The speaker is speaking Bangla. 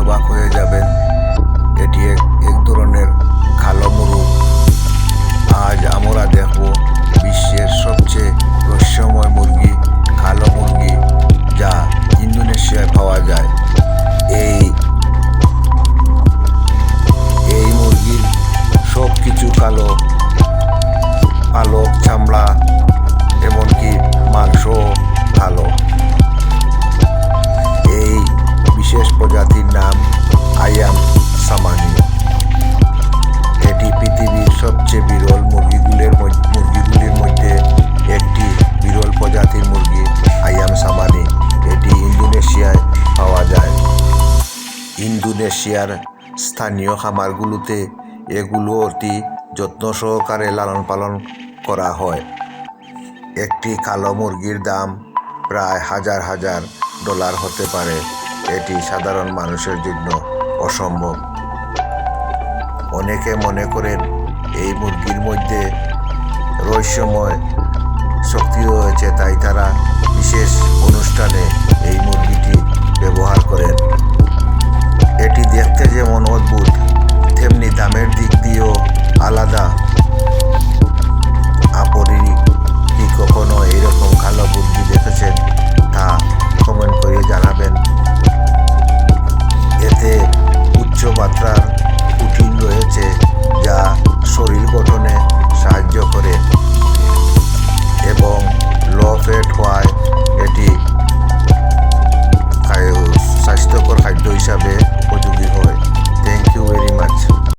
অবাক হয়ে যাবেন। এটি এক ধরনের কালো মুরগ। আজ আমরা দেখব বিশ্বের সবচেয়ে রহস্যময় মুরগি, কালো মুরগি, যা ইন্দোনেশিয়ায় পাওয়া যায়। এই মুরগির সব কিছু কালো, পালক, চামড়া, এমনকি মাংস কালো। এই বিশেষ প্রজাতির নাম আয়াম সামানি। এটি পৃথিবীর সবচেয়ে বিরল মুরগিগুলির মধ্যে একটি। বিরল প্রজাতির মুরগি আয়াম সামানি, এটি ইন্দোনেশিয়ায় পাওয়া যায়। ইন্দোনেশিয়ার স্থানীয় খামারগুলোতে এগুলো অতি যত্ন সহকারে লালন পালন করা হয়। একটি কালো মুরগির দাম প্রায় $1000 হতে পারে। এটি সাধারণ মানুষের জন্য অসম্ভব। অনেকে মনে করেন এই মুরগির মধ্যে রহস্যময় শক্তি রয়েছে, তাই তারা বিশেষ অনুষ্ঠানে এই মুরগিটি ব্যবহার করেন। এটি দেখতে যেমন অদ্ভুত, তেমনি দামের দিক দিয়েও